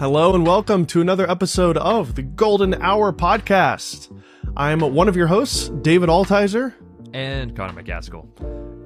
Hello and welcome to another episode of the Golden Hour Podcast. I'm one of your hosts, David Altizer. And Connor McCaskill.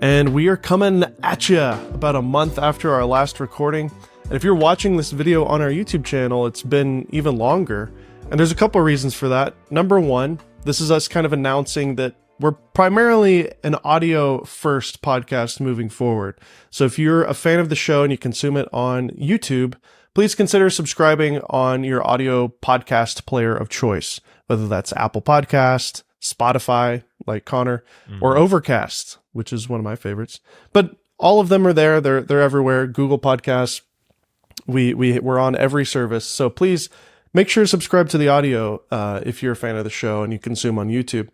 And we are coming at you about a month after our last recording. And if you're watching this video on our YouTube channel, it's been even longer. And there's a couple of reasons for that. Number one, this is us kind of announcing that we're primarily an audio-first podcast moving forward. So if you're a fan of the show and you consume it on YouTube, please consider subscribing on your audio podcast player of choice, whether that's Apple Podcast, Spotify, like Connor, or Overcast, which is one of my favorites. But all of them are there. They're everywhere. Google Podcasts. We're on every service. So please make sure to subscribe to the audio if you're a fan of the show and you consume on YouTube.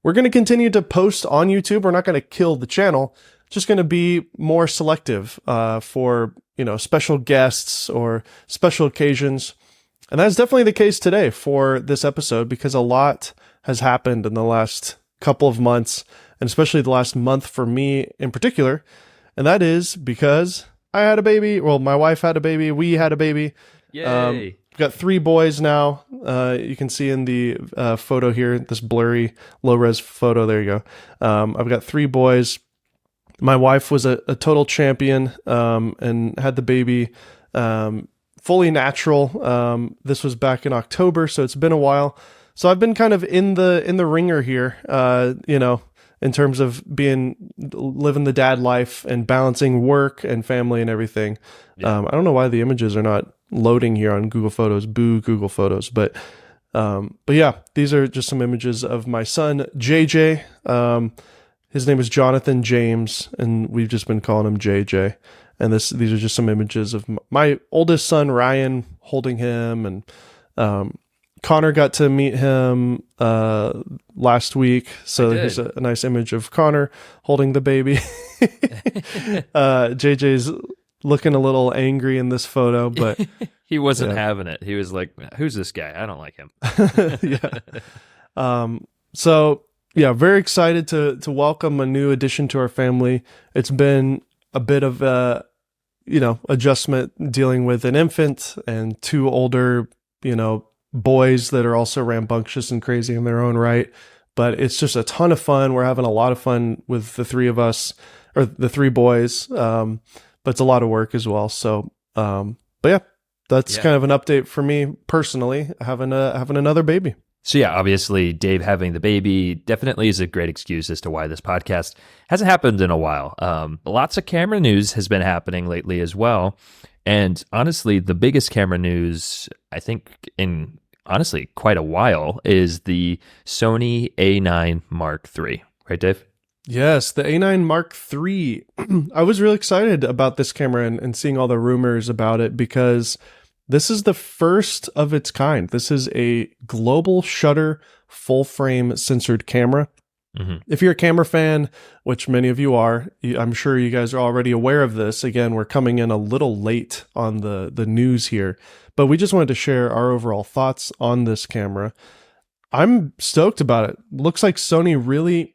We're going to continue to post on YouTube. We're not going to kill the channel. Just going to be more selective for special guests or special occasions. And that's definitely the case today for this episode because a lot has happened in the last couple of months, and especially the last month for me in particular. And that is because I had a baby. Well, my wife had a baby. We had a baby. Yay. We've got 3 boys now. You can see in the photo here, this blurry low-res photo. There you go. I've got 3 boys. My wife was a total champion and had the baby fully natural. This was back in October, so it's been a while. So I've been kind of in the ringer here, in terms of living the dad life and balancing work and family and everything. Yeah. I don't know why the images are not loading here on Google Photos. Boo, Google Photos. But yeah, these are just some images of my son, JJ. His name is Jonathan James, and we've just been calling him JJ. And these are just some images of my oldest son, Ryan, holding him. And Connor got to meet him last week. So here's a nice image of Connor holding the baby. JJ's looking a little angry in this photo, but he wasn't having it. He was like, who's this guy? I don't like him. Yeah. So yeah, very excited to welcome a new addition to our family. It's been a bit of adjustment dealing with an infant and 2 older, boys that are also rambunctious and crazy in their own right. But it's just a ton of fun. We're having a lot of fun with the 3 of us, or the 3 boys. But it's a lot of work as well. So, but yeah, that's kind of an update for me personally, having another baby. So yeah, obviously Dave having the baby definitely is a great excuse as to why this podcast hasn't happened in a while. Lots of camera news has been happening lately as well. And honestly, the biggest camera news, I think in honestly quite a while, is the Sony A9 Mark III. Right, Dave? Yes, the A9 Mark III. I was really excited about this camera and seeing all the rumors about it because this is the first of its kind. This is a global shutter full frame censored camera. Mm-hmm. If you're a camera fan, which many of you are, I'm sure you guys are already aware of this. Again, we're coming in a little late on the news here, but we just wanted to share our overall thoughts on this camera. I'm stoked about it. Looks like Sony really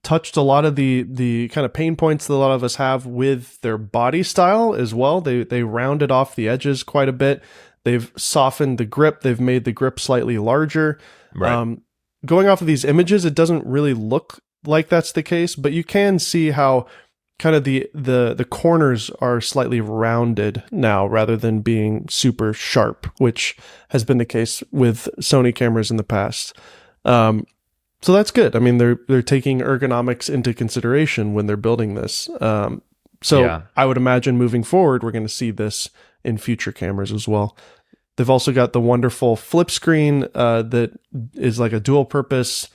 touched a lot of the kind of pain points that a lot of us have with their body style as well. They rounded off the edges quite a bit. They've softened the grip. They've made the grip slightly larger. Right. Going off of these images, it doesn't really look like that's the case, but you can see how kind of the corners are slightly rounded now rather than being super sharp, which has been the case with Sony cameras in the past. So that's good. I mean, they're taking ergonomics into consideration when they're building this. I would imagine moving forward, we're going to see this in future cameras as well. They've also got the wonderful flip screen that is like a dual purpose,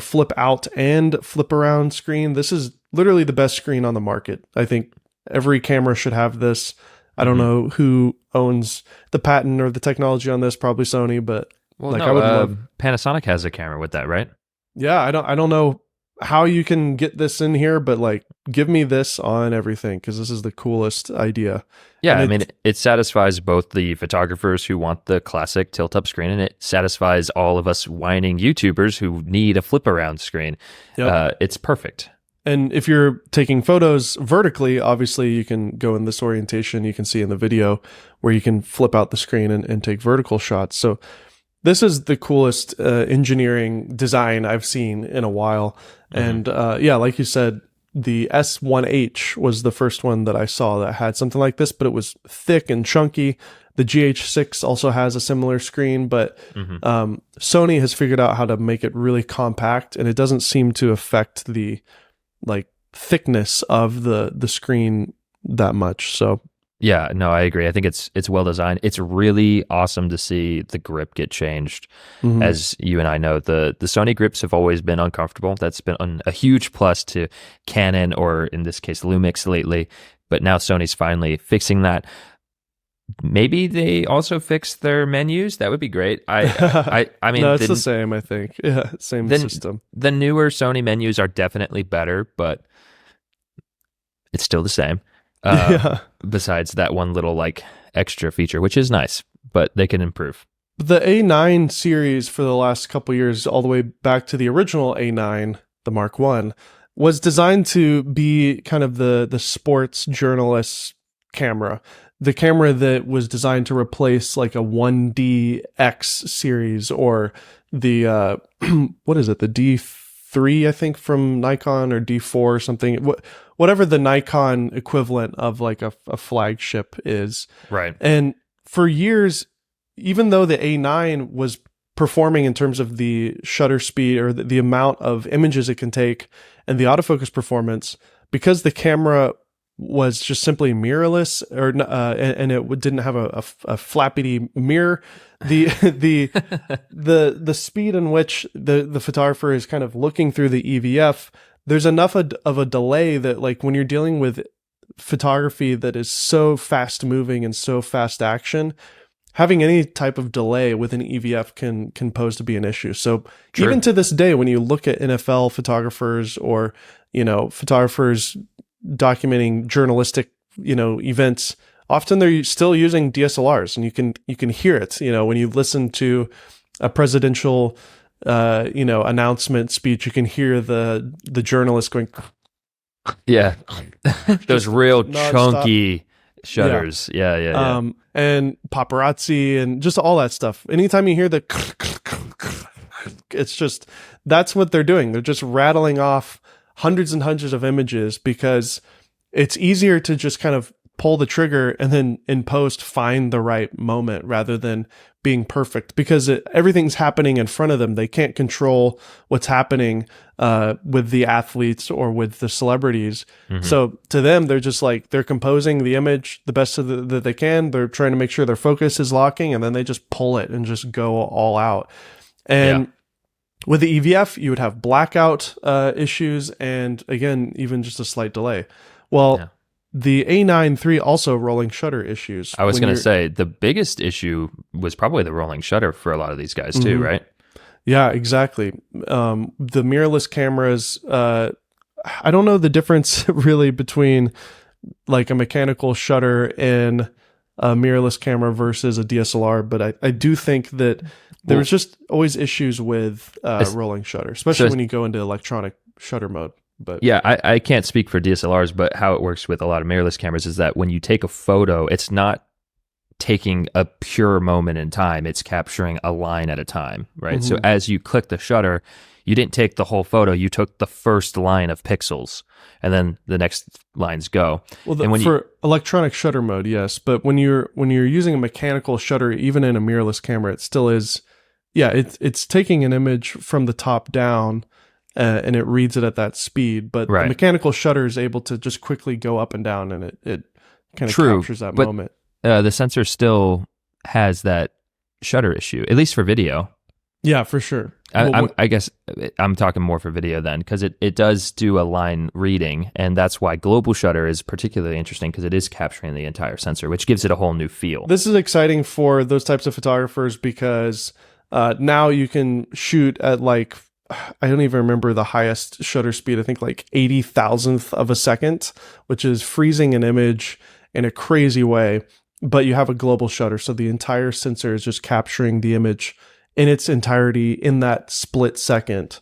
flip out and flip around screen. This is literally the best screen on the market. I think every camera should have this. I don't know who owns the patent or the technology on this, probably Sony, but I would love. Panasonic has a camera with that, right? Yeah, I don't know how you can get this in here, but give me this on everything because this is the coolest idea. Yeah, I mean, it satisfies both the photographers who want the classic tilt-up screen, and it satisfies all of us whining YouTubers who need a flip-around screen. Yep. It's perfect. And if you're taking photos vertically, obviously you can go in this orientation. You can see in the video where you can flip out the screen and take vertical shots. So this is the coolest engineering design I've seen in a while. And yeah, like you said, the S1H was the first one that I saw that had something like this, but it was thick and chunky. The GH6 also has a similar screen, but Sony has figured out how to make it really compact, and it doesn't seem to affect the like thickness of the screen that much. So yeah, no, I agree. I think it's well designed. It's really awesome to see the grip get changed. As you and I know, the Sony grips have always been uncomfortable. That's been a huge plus to Canon, or in this case Lumix lately. But now Sony's finally fixing that. Maybe they also fix their menus. That would be great. I mean, no, it's the same. I think, yeah, same system. The newer Sony menus are definitely better, but it's still the same. Besides that one little like extra feature, which is nice, but they can improve. The A9 series for the last couple years, all the way back to the original A9, the Mark I, was designed to be kind of the sports journalist camera. The camera that was designed to replace like a 1DX series, or the what is it, the D3, I think, from Nikon, or D4 or something. Whatever the Nikon equivalent of like a flagship is. Right. And for years, even though the A9 was performing in terms of the shutter speed, or the amount of images it can take, and the autofocus performance, because the camera was just simply mirrorless, or and it didn't have a flappity mirror, the speed in which the photographer is kind of looking through the EVF, there's enough of a delay that, like, when you're dealing with photography that is so fast moving and so fast action, having any type of delay with an EVF can pose to be an issue. So even to this day, when you look at NFL photographers, or, you know, photographers documenting journalistic, you know, events, often they're still using DSLRs, and you can hear it, you know, when you listen to a presidential you know, announcement speech, you can hear the journalist going, yeah, those real chunky shutters. Yeah. And paparazzi and just all that stuff. Anytime you hear the it's just, that's what they're doing. They're just rattling off hundreds and hundreds of images, because it's easier to just kind of pull the trigger and then in post find the right moment, rather than being perfect, because everything's happening in front of them. They can't control what's happening with the athletes or with the celebrities. So to them, they're just like, they're composing the image the best that they can. They're trying to make sure their focus is locking, and then they just pull it and just go all out. And with the EVF, you would have blackout issues, and again, even just a slight delay. Well, the A9 III also rolling shutter issues. I was going to say, the biggest issue was probably the rolling shutter for a lot of these guys too, right? Yeah, exactly. The mirrorless cameras, I don't know the difference really between like a mechanical shutter and a mirrorless camera versus a DSLR, but I do think that there was just always issues with rolling shutter, especially when you go into electronic shutter mode. But yeah, I can't speak for DSLRs, but how it works with a lot of mirrorless cameras is that when you take a photo, it's not taking a pure moment in time. It's capturing a line at a time, right? So as you click the shutter, you didn't take the whole photo. You took the first line of pixels, and then the next lines go. Well, and when for electronic shutter mode, yes, but when you're using a mechanical shutter, even in a mirrorless camera, it still is. Yeah, it's taking an image from the top down. And it reads it at that speed, but the mechanical shutter is able to just quickly go up and down, and it kind of captures that moment. The sensor still has that shutter issue, at least for video. Yeah, for sure. I guess I'm talking more for video then, because it does do a line reading, and that's why global shutter is particularly interesting, because it is capturing the entire sensor, which gives it a whole new feel. This is exciting for those types of photographers, because now you can shoot at like, I don't even remember the highest shutter speed. I think like 80,000th of a second, which is freezing an image in a crazy way. But you have a global shutter, so the entire sensor is just capturing the image in its entirety in that split second,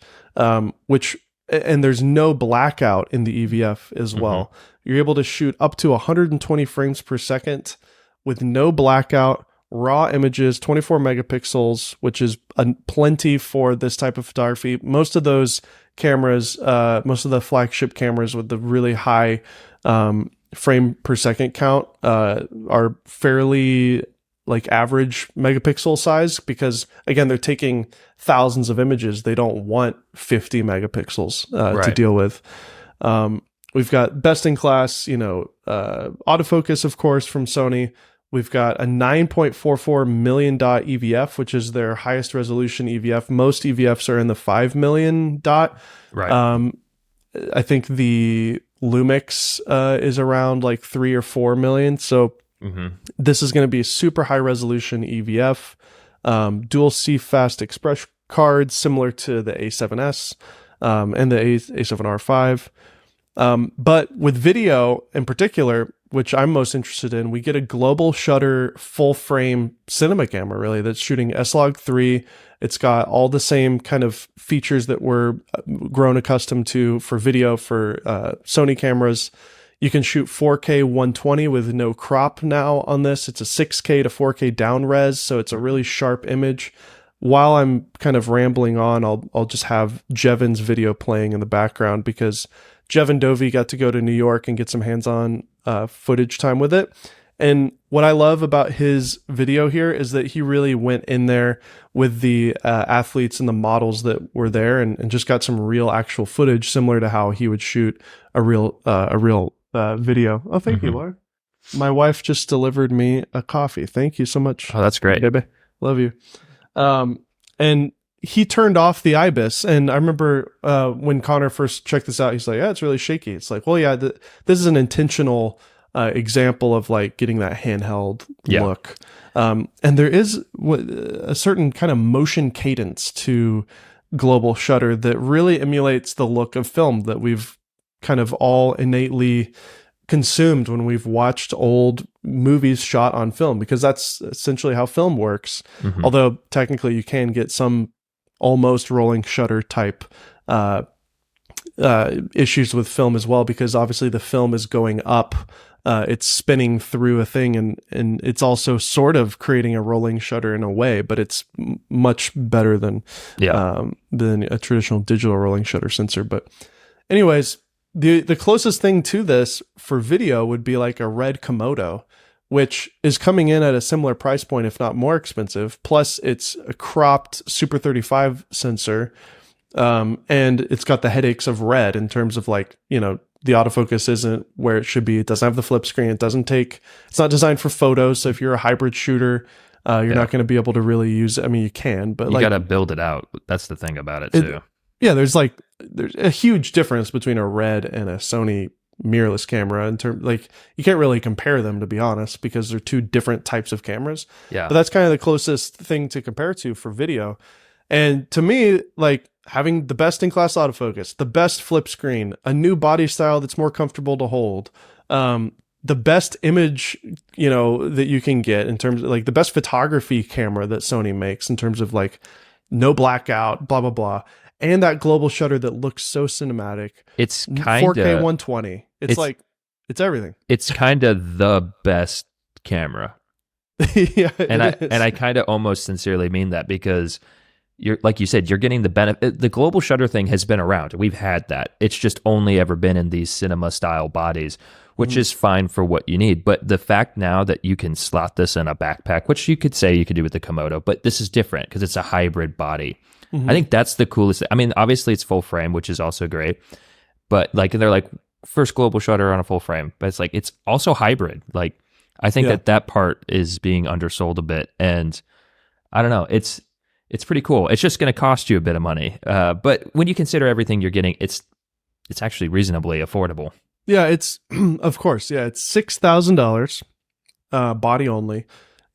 which and there's no blackout in the EVF as well. You're able to shoot up to 120 frames per second with no blackout, raw images, 24 megapixels, which is plenty for this type of photography. Most of those cameras, most of the flagship cameras with the really high frame per second count are fairly like average megapixel size, because again, they're taking thousands of images. They don't want 50 megapixels to deal with. We've got best in class, autofocus, of course, from Sony. We've got a 9.44 million dot EVF, which is their highest resolution EVF. Most EVFs are in the 5 million dot. Right. I think the Lumix is around like 3 or 4 million. So this is going to be a super high resolution EVF, dual CFast express cards, similar to the A7S and the A7R5. But with video in particular, which I'm most interested in, we get a global shutter full frame cinema camera, really, that's shooting S-Log 3. It's got all the same kind of features that we're grown accustomed to for video for Sony cameras. You can shoot 4K 120 with no crop now on this. It's a 6K to 4K down res, so it's a really sharp image. While I'm kind of rambling on, I'll just have Jevon's video playing in the background, because Jevon Dovey got to go to New York and get some hands-on footage time with it. And what I love about his video here is that he really went in there with the athletes and the models that were there and just got some real actual footage, similar to how he would shoot a real video. Oh, thank you, Laura. My wife just delivered me a coffee. Thank you so much. Oh, that's great. Baby. Love you. And he turned off the IBIS. And I remember when Connor first checked this out, he's like, yeah, it's really shaky. It's like, well, yeah, this is an intentional example of like getting that handheld look. And there is a certain kind of motion cadence to global shutter that really emulates the look of film that we've kind of all innately consumed when we've watched old movies shot on film, because that's essentially how film works. Although technically you can get some almost rolling shutter type issues with film as well, because obviously the film is going up, it's spinning through a thing, and it's also sort of creating a rolling shutter in a way, but it's much better than a traditional digital rolling shutter sensor. But anyways, the closest thing to this for video would be like a Red Komodo, which is coming in at a similar price point, if not more expensive. Plus, it's a cropped Super 35 sensor, and it's got the headaches of Red in terms of like, the autofocus isn't where it should be. It doesn't have the flip screen. It's not designed for photos. So if you're a hybrid shooter, you're not going to be able to really use it. I mean, you can, but you got to build it out. That's the thing about it too. There's a huge difference between a Red and a Sony mirrorless camera in terms, like, you can't really compare them, to be honest, because they're two different types of cameras. But that's kind of the closest thing to compare to for video. And to me, like, having the best in class autofocus, the best flip screen, a new body style that's more comfortable to hold, the best image, that you can get in terms of like the best photography camera that Sony makes in terms of like no blackout, blah, blah, blah. And that global shutter that looks so cinematic. It's kind of 4K 120. It's everything. It's kind of the best camera. And I kind of almost sincerely mean that, because you're, like you said, you're getting the benefit. The global shutter thing has been around. We've had that. It's just only ever been in these cinema style bodies, which is fine for what you need. But the fact now that you can slot this in a backpack, which you could say you could do with the Komodo, but this is different because it's a hybrid body. I think that's the coolest. I mean, obviously it's full frame, which is also great, but like, they're like first global shutter on a full frame, but it's like, it's also hybrid. Like, I think that part is being undersold a bit, and I don't know. It's pretty cool. It's just going to cost you a bit of money. But when you consider everything you're getting, it's actually reasonably affordable. Yeah, it's, of course. Yeah. It's $6,000, body only.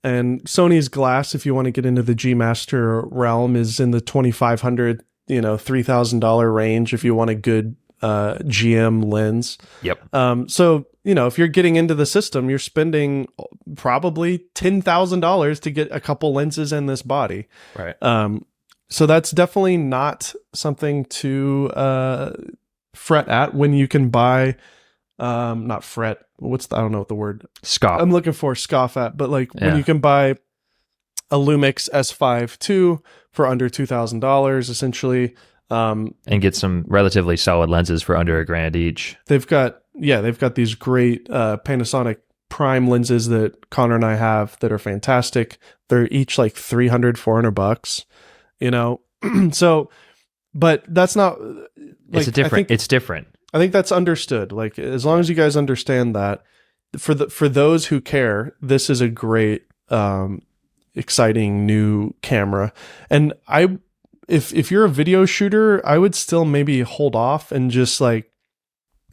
And Sony's glass, if you want to get into the G Master realm, is in the $2,500, $3,000 range if you want a good GM lens. Yep. So, if you're getting into the system, you're spending probably $10,000 to get a couple lenses in this body. Right. So that's definitely not something to fret at when you can buy, not fret. I don't know what the word Scoff. I'm looking for, scoff at, but like when Yeah. you can buy a Lumix S5 II for under $2,000, essentially. And get some relatively solid lenses for under $1,000 each. They've got these great Panasonic prime lenses that Connor and I have that are fantastic. They're each like $300-$400, you know. So, but that's not. Like, It's different. I think that's understood. Like, as long as you guys understand that, for those who care, this is a great, exciting new camera. And if you're a video shooter, I would still maybe hold off and just like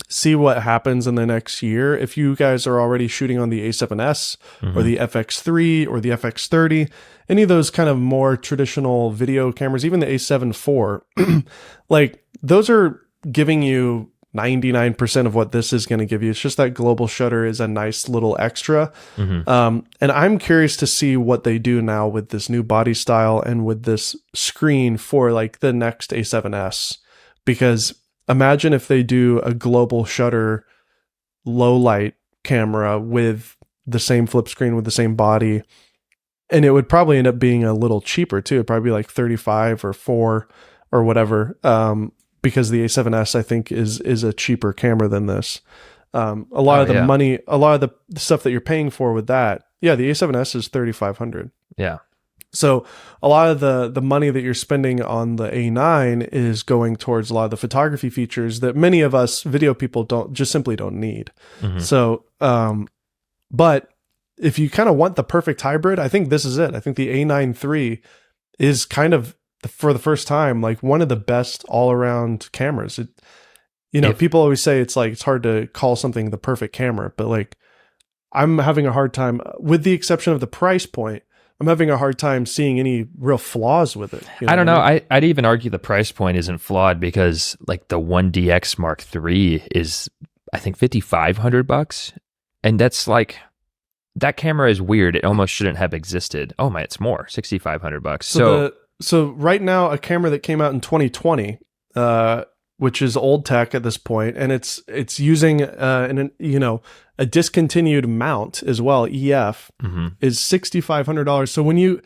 see what happens in the next year. If you guys are already shooting on the A7S or the FX3 or the FX30, any of those kind of more traditional video cameras, even the A7 IV, like those are giving you 99% of what this is going to give you. It's just that global shutter is a nice little extra. And I'm curious to see what they do now with this new body style and with this screen for like the next A7S, because imagine if they do a global shutter low light camera with the same flip screen with the same body, and it would probably end up being a little cheaper too. It'd probably be like 35 or 4 or whatever. Because the A7S, I think, is a cheaper camera than this. A lot of the money, a lot of the stuff that you're paying for with that, the A7S is $3,500. Yeah. So a lot of the money that you're spending on the A9 is going towards a lot of the photography features that many of us video people simply don't need. So, but if you kind of want the perfect hybrid, I think this is it. I think the A9 III is kind of, for the first time, like one of the best all-around cameras. People always say it's hard to call something the perfect camera, but like I'm having a hard time, with the exception of the price point, I'm having a hard time seeing any real flaws with it. I don't know. I'd even argue the price point isn't flawed, because like the 1DX Mark III is, I think, $5,500, and that's like, that camera is weird. It almost shouldn't have existed. Oh my, it's more, $6,500. So right now, a camera that came out in 2020, which is old tech at this point, and it's using a discontinued mount as well, EF, is $6,500. So when you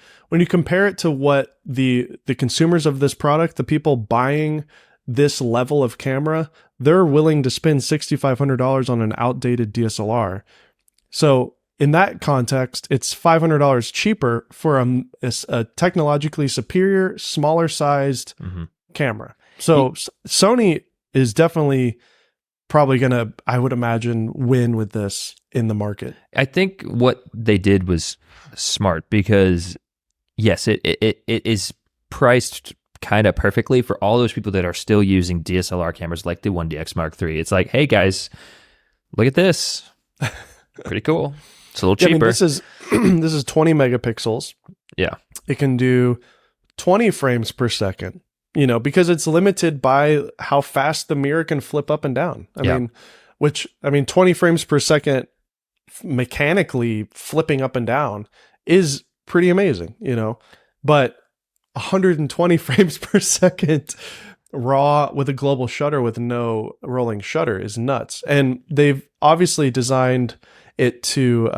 compare it to what the consumers of this product, the people buying this level of camera, they're willing to spend $6,500 on an outdated DSLR. So in that context, it's $500 cheaper for a technologically superior, smaller sized camera. So Sony is definitely probably going to, I would imagine, win with this in the market. I think what they did was smart, because yes, it is priced kind of perfectly for all those people that are still using DSLR cameras like the 1DX Mark III. It's like, hey guys, look at this. Pretty cool. It's a little cheaper. This is 20 megapixels. Yeah. It can do 20 frames per second, because it's limited by how fast the mirror can flip up and down. I mean, 20 frames per second mechanically flipping up and down is pretty amazing, but 120 frames per second raw with a global shutter with no rolling shutter is nuts. And they've obviously designed it to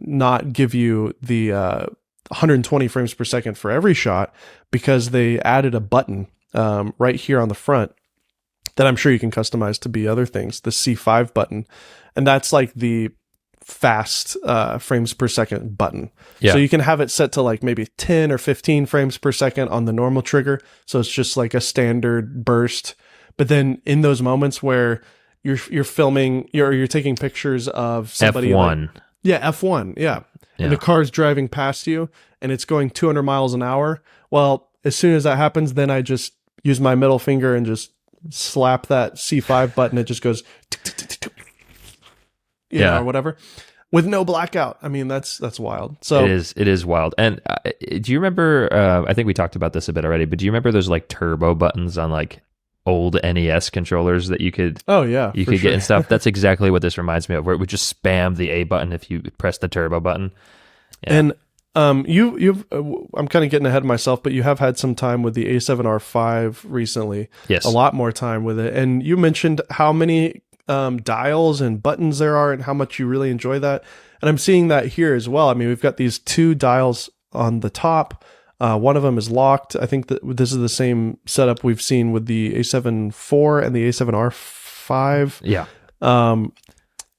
not give you the 120 frames per second for every shot, because they added a button right here on the front that I'm sure you can customize to be other things, the C5 button. And that's like the fast frames per second button. Yeah. So you can have it set to like maybe 10 or 15 frames per second on the normal trigger. So it's just like a standard burst. But then in those moments where you're filming, you're taking pictures of somebody. F1. F1. Yeah. And the car's driving past you and it's going 200 miles an hour. Well, as soon as that happens, then I just use my middle finger and just slap that C5 button. It just goes, or whatever, with no blackout. I mean, that's wild. So it is wild. And do you remember, I think we talked about this a bit already, but do you remember those like turbo buttons on like old NES controllers that you could get and stuff? That's exactly what this reminds me of, where it would just spam the A button if you press the turbo button. Yeah. And You've I'm kind of getting ahead of myself, but you have had some time with the A7R5 recently. Yes. A lot more time with it. And you mentioned how many dials and buttons there are and how much you really enjoy that. And I'm seeing that here as well. I mean, we've got these two dials on the top. One of them is locked. I think that this is the same setup we've seen with the A7 IV and the A7R5. Yeah.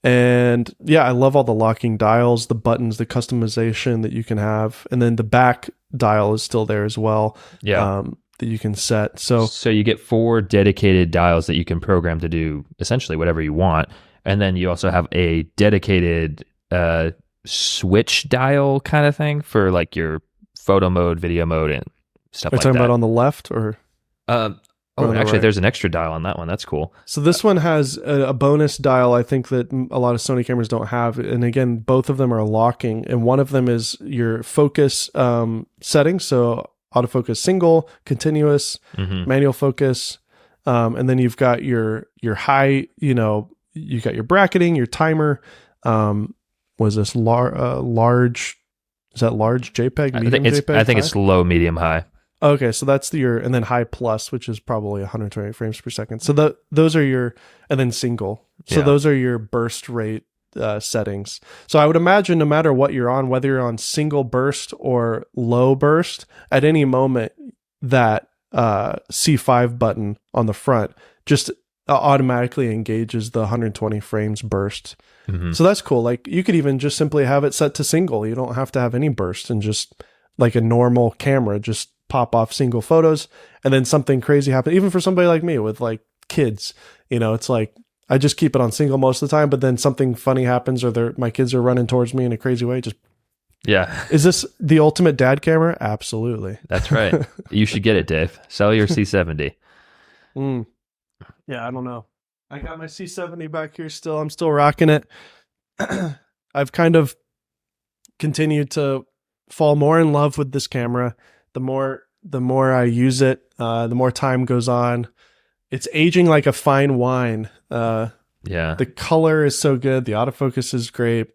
And yeah, I love all the locking dials, the buttons, the customization that you can have. And then the back dial is still there as well. Yeah. That you can set. So you get 4 dedicated dials that you can program to do essentially whatever you want. And then you also have a dedicated switch dial kind of thing for like your photo mode, video mode, and stuff are you like talking that. about on the left or? Actually, right. There's an extra dial on that one. That's cool. So this one has a bonus dial, I think, that a lot of Sony cameras don't have. And again, both of them are locking. And one of them is your focus settings. So autofocus single, continuous, manual focus. And then you've got your high, you got your bracketing, your timer. Was this large? Is that large JPEG? Medium JPEG? I think it's low, medium, high. Okay, so that's and then high plus, which is probably 120 frames per second. So those are your, and then single. So those are your burst rate settings. So I would imagine no matter what you're on, whether you're on single burst or low burst, at any moment that C5 button on the front just automatically engages the 120 frames burst. So that's cool. Like you could even just simply have it set to single. You don't have to have any burst, and just like a normal camera, just pop off single photos, and then something crazy happens. Even for somebody like me with like kids, it's like I just keep it on single most of the time, but then something funny happens, or my kids are running towards me in a crazy way. Is this the ultimate dad camera? Absolutely. That's right. You should get it, Dave. Sell your C70. Yeah, I don't know. I got my C70 back here still. I'm still rocking it. I've kind of continued to fall more in love with this camera. The more I use it, the more time goes on. It's aging like a fine wine. The color is so good. The autofocus is great.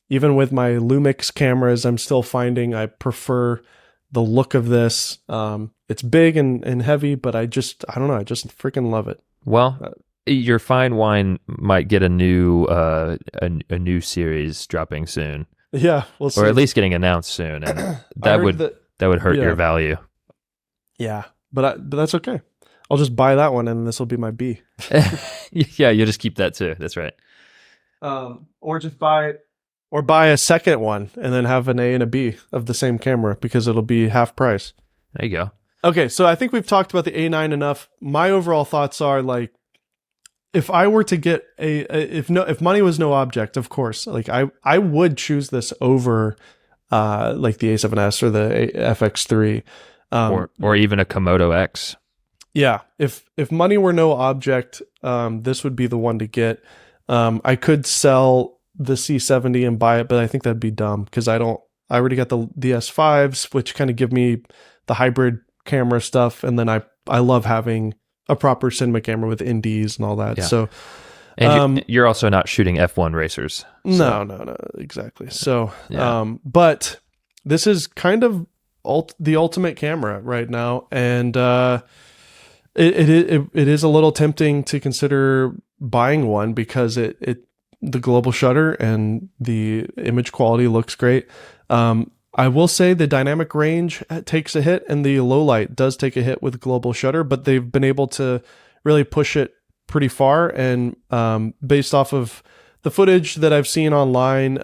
Even with my Lumix cameras, I'm still finding I prefer the look of this. It's big and heavy, but I don't know. I just freaking love it. Well, your fine wine might get a new new series dropping soon. Yeah, we'll see. Or at least getting announced soon, and that would hurt your value. Yeah, but that's okay. I'll just buy that one, and this will be my B. Yeah, you'll just keep that too. That's right. Or just buy a second one, and then have an A and a B of the same camera, because it'll be half price. There you go. Okay, so I think we've talked about the A9 enough. My overall thoughts are like, if I were to get if money was no object, of course, like I would choose this over like the A7S or the FX3, or even a Komodo X. Yeah, if money were no object, this would be the one to get. I could sell the C70 and buy it, but I think that'd be dumb, because I already got the S5s, which kind of give me the hybrid camera stuff, and then I love having a proper cinema camera with NDs and all that. Yeah. So, and you're also not shooting F1 racers. So. No, exactly. So, but this is kind of the ultimate camera right now, and it is a little tempting to consider buying one, because the global shutter and the image quality looks great. I will say the dynamic range takes a hit, and the low light does take a hit with global shutter, but they've been able to really push it pretty far. And based off of the footage that I've seen online,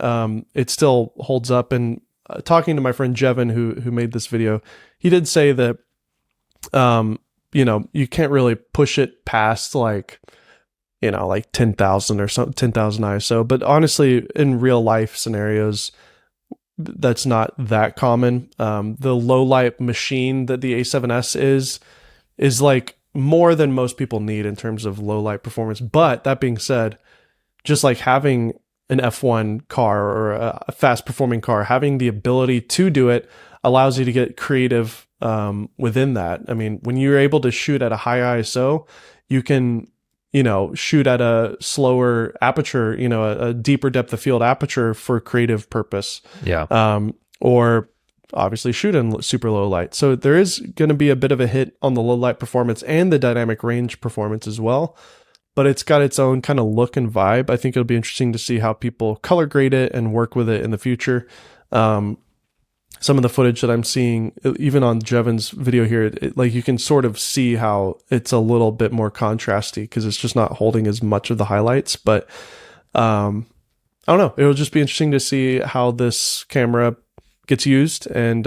it still holds up. And talking to my friend Jevin, who made this video, he did say that you can't really push it past like 10,000 or something, 10,000 ISO. But honestly, in real life scenarios, that's not that common. The low light machine that the A7S is like more than most people need in terms of low light performance. But that being said, just like having an F1 car or a fast performing car, having the ability to do it allows you to get creative within that. I mean, when you're able to shoot at a high ISO, you can shoot at a slower aperture, a deeper depth of field aperture for creative purpose. Yeah. Or obviously shoot in super low light. So there is going to be a bit of a hit on the low light performance and the dynamic range performance as well. But it's got its own kind of look and vibe. I think it'll be interesting to see how people color grade it and work with it in the future. Some of the footage that I'm seeing, even on Jevon's video here, like you can sort of see how it's a little bit more contrasty because it's just not holding as much of the highlights. But I don't know. It'll just be interesting to see how this camera gets used and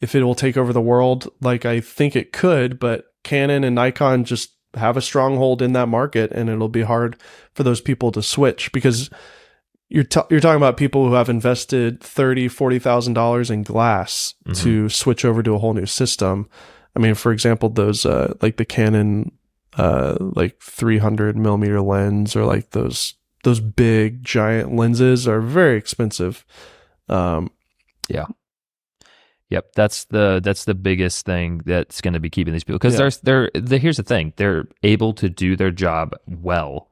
if it will take over the world like I think it could. But Canon and Nikon just have a stronghold in that market, and it'll be hard for those people to switch because you're talking about people who have invested $30,000-$40,000 in glass to switch over to a whole new system. I mean, for example, those like the Canon like 300 millimeter lens, or like those big giant lenses are very expensive. Yeah. Yep, that's the biggest thing that's going to be keeping these people, because here's the thing, they're able to do their job well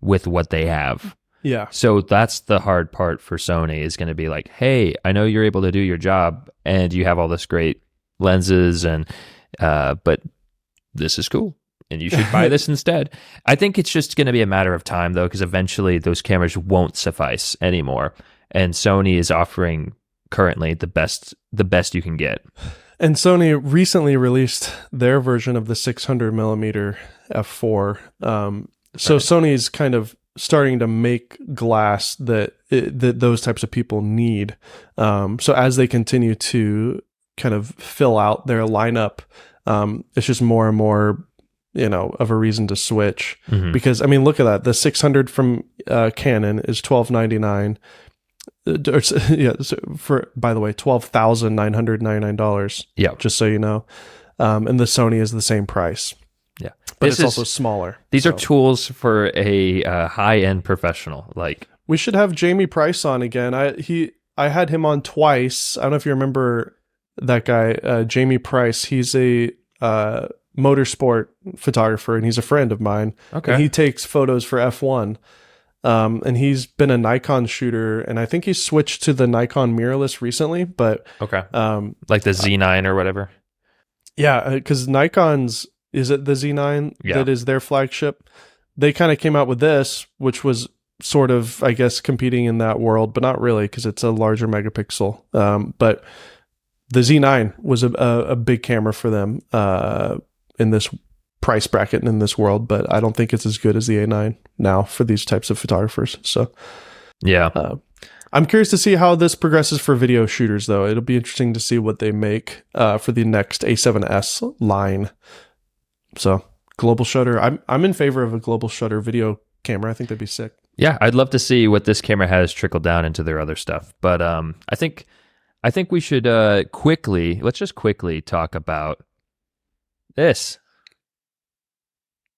with what they have. Yeah. So that's the hard part for Sony, is going to be like, hey, I know you're able to do your job and you have all this great lenses, and but this is cool and you should buy this instead. I think it's just going to be a matter of time though, because eventually those cameras won't suffice anymore, and Sony is offering currently the best you can get. And Sony recently released their version of the 600 millimeter f4. So Sony's kind of starting to make glass that those types of people need. So as they continue to kind of fill out their lineup, it's just more and more, of a reason to switch. Because I mean, look at that. The 600 from Canon is $1,299. For, by the way, $12,999. Yeah, just so you know. And the Sony is the same price. Yeah, but it's also smaller. These are tools for a high-end professional. Like, we should have Jamie Price on again. I had him on twice. I don't know if you remember that guy, Jamie Price. He's a motorsport photographer, and he's a friend of mine. Okay, and he takes photos for F1. And he's been a Nikon shooter, and I think he switched to the Nikon mirrorless recently. But okay, like the Z9 or whatever. Yeah, because Nikon's, is it the Z9 that is their flagship? They kind of came out with this, which was sort of, I guess, competing in that world, but not really, because it's a larger megapixel. But the Z9 was a big camera for them in this price bracket and in this world, but I don't think it's as good as the A9 now for these types of photographers. So yeah, I'm curious to see how this progresses for video shooters, though. It'll be interesting to see what they make for the next A7S line. So global shutter, I'm in favor of a global shutter video camera. I think that'd be sick. Yeah, I'd love to see what this camera has trickled down into their other stuff. But I think we should let's just quickly talk about this.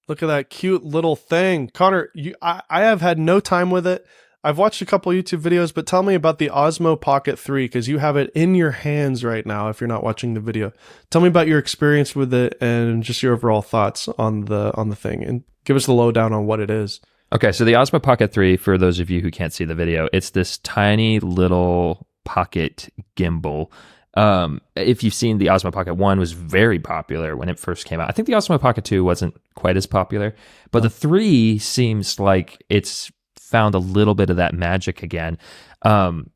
Look at that cute little thing. Connor, I have had no time with it. I've watched a couple YouTube videos, but tell me about the Osmo Pocket 3, because you have it in your hands right now if you're not watching the video. Tell me about your experience with it and just your overall thoughts on the thing, and give us the lowdown on what it is. Okay, so the Osmo Pocket 3, for those of you who can't see the video, it's this tiny little pocket gimbal. If you've seen the Osmo Pocket 1 was very popular when it first came out. I think the Osmo Pocket 2 wasn't quite as popular, but the 3 seems like it's found a little bit of that magic again. When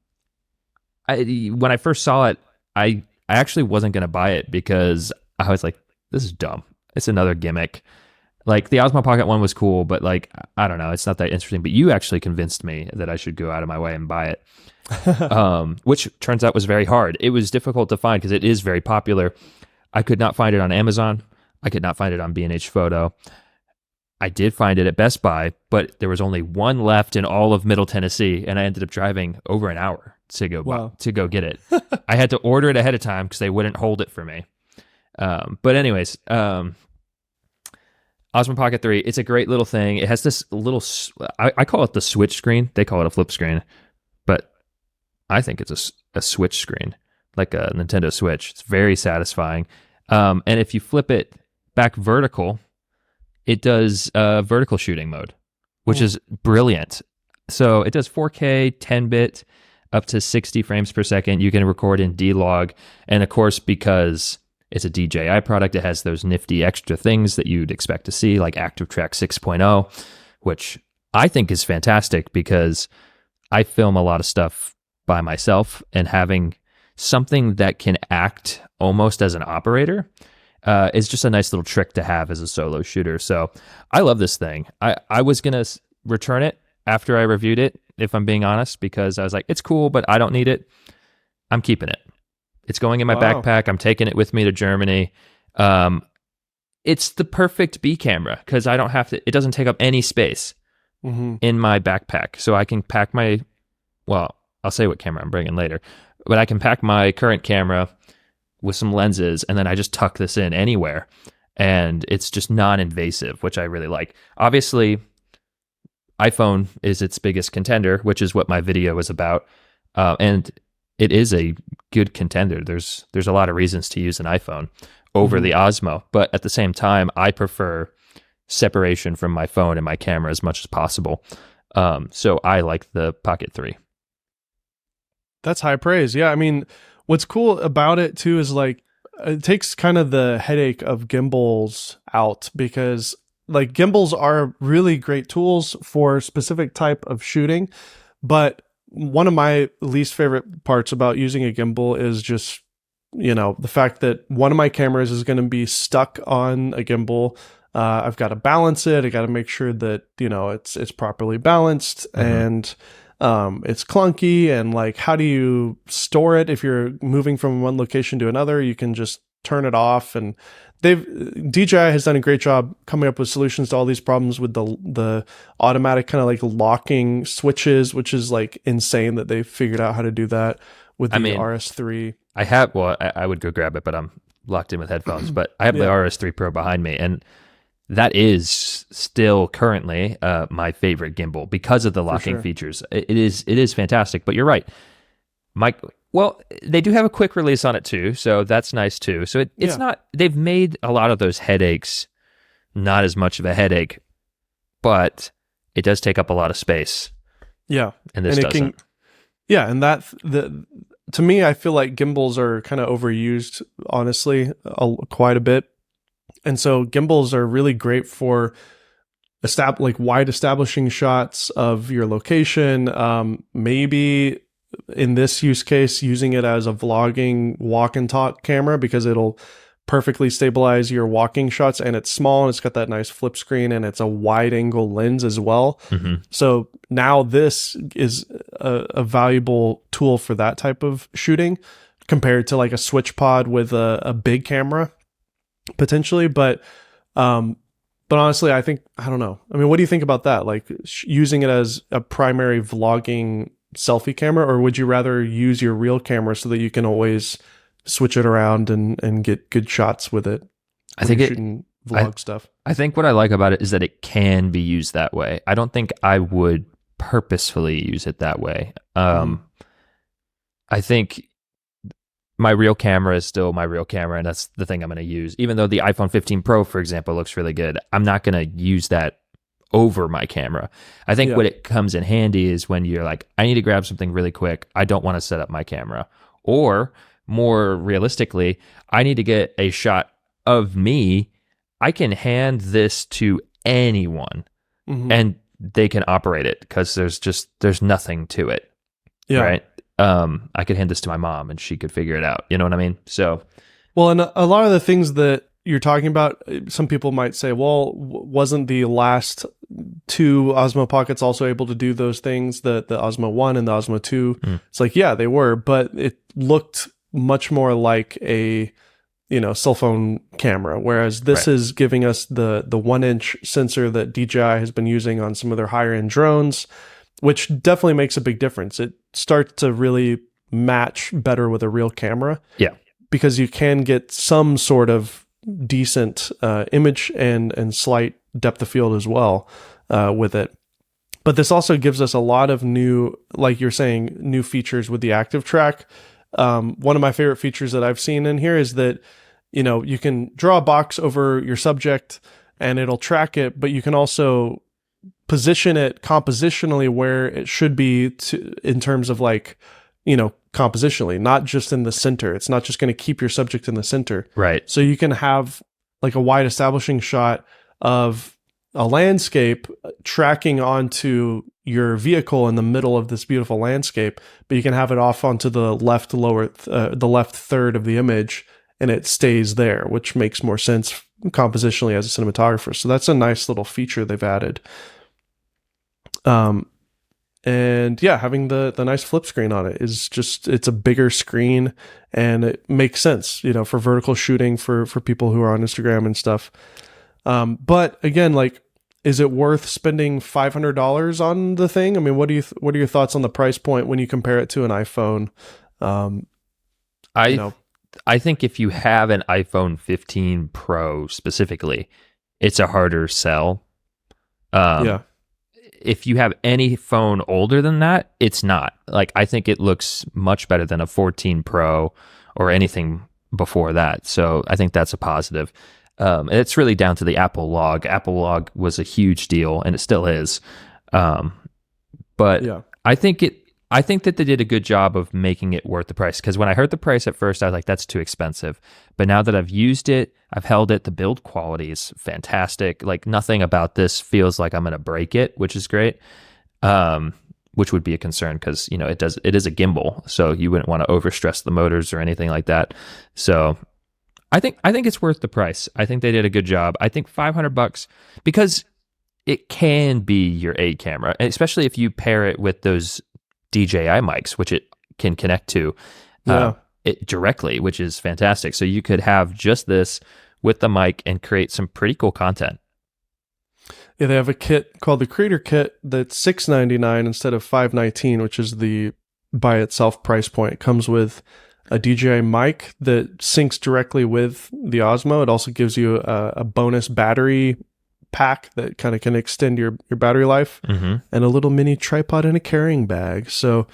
I first saw it, I actually wasn't going to buy it because I was like, this is dumb. It's another gimmick. Like, the Osmo Pocket 1 was cool, but like, I don't know, it's not that interesting. But you actually convinced me that I should go out of my way and buy it. Which turns out was very hard. It was difficult to find because it is very popular. I could not find it on Amazon. I could not find it on B&H Photo. I did find it at Best Buy, but there was only one left in all of Middle Tennessee, and I ended up driving over an hour to go get it. I had to order it ahead of time because they wouldn't hold it for me. But anyways, Osmo Pocket 3, it's a great little thing. It has this little, I call it the switch screen. They call it a flip screen, but I think it's a switch screen, like a Nintendo Switch. It's very satisfying. And if you flip it back vertical, it does vertical shooting mode, which is brilliant. So it does 4K, 10-bit. up to 60 frames per second. You can record in D-Log. And of course, because it's a DJI product, it has those nifty extra things that you'd expect to see, like ActiveTrack 6.0, which I think is fantastic because I film a lot of stuff by myself, and having something that can act almost as an operator is just a nice little trick to have as a solo shooter. So I love this thing. I was going to return it after I reviewed it, if I'm being honest, because I was like, it's cool, but I don't need it. I'm keeping it. It's going in my backpack. I'm taking it with me to Germany. It's the perfect B camera because I don't have to, it doesn't take up any space in my backpack. So I can pack well, I'll say what camera I'm bringing later, but I can pack my current camera with some lenses, and then I just tuck this in anywhere. And it's just non-invasive, which I really like. Obviously, iPhone is its biggest contender, which is what my video is about. And it is a good contender. There's a lot of reasons to use an iPhone over the Osmo, but at the same time, I prefer separation from my phone and my camera as much as possible. So I like the Pocket 3. That's high praise. Yeah, I mean, what's cool about it too is like it takes kind of the headache of gimbals out, because like gimbals are really great tools for specific type of shooting, but one of my least favorite parts about using a gimbal is just, the fact that one of my cameras is going to be stuck on a gimbal. I've got to balance it. I got to make sure that, it's properly balanced, and it's clunky. And like, how do you store it? If you're moving from one location to another, you can just turn it off. And DJI has done a great job coming up with solutions to all these problems with the automatic kind of like locking switches, which is like insane that they figured out how to do that with the RS3. I would go grab it, but I'm locked in with headphones, but I have the RS3 Pro behind me, and that is still currently my favorite gimbal because of the locking features. It is fantastic, but you're right. Well, they do have a quick release on it too, so that's nice too. So it's not, they've made a lot of those headaches not as much of a headache, but it does take up a lot of space. Yeah. And this doesn't. To me, I feel like gimbals are kind of overused, honestly, quite a bit. And so gimbals are really great for wide establishing shots of your location. Maybe in this use case, using it as a vlogging walk and talk camera, because it'll perfectly stabilize your walking shots, and it's small and it's got that nice flip screen, and it's a wide angle lens as well. So now this is a valuable tool for that type of shooting compared to like a switch pod with a big camera potentially. But honestly, I don't know. I mean, what do you think about that? Like using it as a primary vlogging selfie camera, or would you rather use your real camera so that you can always switch it around and get good shots with it? I think shooting vlog stuff. I think what I like about it is that it can be used that way. I don't think I would purposefully use it that way. I think my real camera is still my real camera, and that's the thing I'm going to use. Even though the iPhone 15 Pro, for example, looks really good, I'm not going to use that over my camera. I think what it comes in handy is when you're like, I need to grab something really quick. I don't want to set up my camera. Or more realistically, I need to get a shot of me. I can hand this to anyone and they can operate it because there's nothing to it. Yeah. Right. I could hand this to my mom and she could figure it out. You know what I mean? So, well, and a lot of the things that you're talking about, some people might say, well, wasn't the last two Osmo Pockets also able to do those things, the Osmo 1 and the Osmo 2? It's like, yeah, they were, but it looked much more like a cell phone camera, whereas this is giving us the 1-inch sensor that DJI has been using on some of their higher end drones, which definitely makes a big difference. It starts to really match better with a real camera. Yeah, because you can get some sort of decent image and slight depth of field as well with it. But this also gives us a lot of new, like you're saying, new features with the active track. One of my favorite features that I've seen in here is that, you can draw a box over your subject and it'll track it, but you can also position it compositionally where it should be in terms of like compositionally, not just in the center. It's not just going to keep your subject in the center. Right. So you can have like a wide establishing shot of a landscape tracking onto your vehicle in the middle of this beautiful landscape, but you can have it off onto the left third of the image, and it stays there, which makes more sense compositionally as a cinematographer. So that's a nice little feature they've added. And yeah, having the nice flip screen on it is just, it's a bigger screen, and it makes sense, for vertical shooting for people who are on Instagram and stuff. But again, like, is it worth spending $500 on the thing? I mean, what are your thoughts on the price point when you compare it to an iPhone? I think if you have an iPhone 15 Pro specifically, it's a harder sell. Yeah. If you have any phone older than that, it's not. Like, I think it looks much better than a 14 Pro or anything before that. So I think that's a positive. It's really down to the Apple Log. Apple Log was a huge deal, and it still is. But yeah. I think that they did a good job of making it worth the price. Because when I heard the price at first, I was like, that's too expensive. But now that I've used it, I've held it, the build quality is fantastic. Like, nothing about this feels like I'm going to break it, which is great. Which would be a concern because, it is a gimbal. So you wouldn't want to overstress the motors or anything like that. So I think it's worth the price. I think they did a good job. I think $500, because it can be your A camera, especially if you pair it with those DJI mics, which it can connect to it directly, which is fantastic. So you could have just this with the mic and create some pretty cool content. Yeah, they have a kit called the Creator Kit that's $699 instead of $519, which is the by itself price point. It comes with a DJI mic that syncs directly with the Osmo. It also gives you a bonus battery pack that kind of can extend your battery life, and a little mini tripod and a carrying bag. So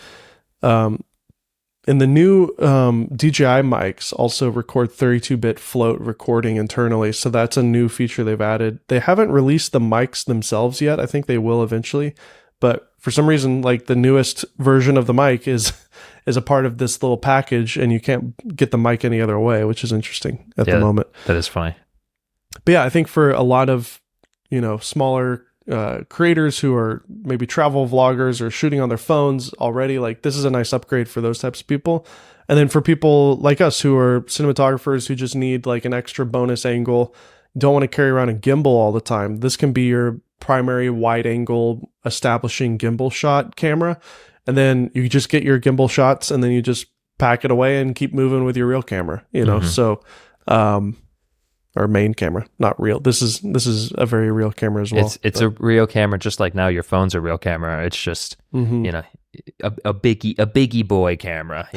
and the new DJI mics also record 32-bit float recording internally. So that's a new feature they've added. They haven't released the mics themselves yet. I think they will eventually. But for some reason, like, the newest version of the mic is a part of this little package, and you can't get the mic any other way, which is interesting at the moment. That is funny. But yeah, I think for a lot of, smaller creators who are maybe travel vloggers or shooting on their phones already, like, this is a nice upgrade for those types of people. And then for people like us who are cinematographers who just need like an extra bonus angle, don't want to carry around a gimbal all the time, this can be your primary wide angle establishing gimbal shot camera. And then you just get your gimbal shots, and then you just pack it away and keep moving with your real camera, So, or main camera, not real. This is a very real camera as well. It's a real camera, just like now your phone's a real camera. It's just, a biggie boy camera,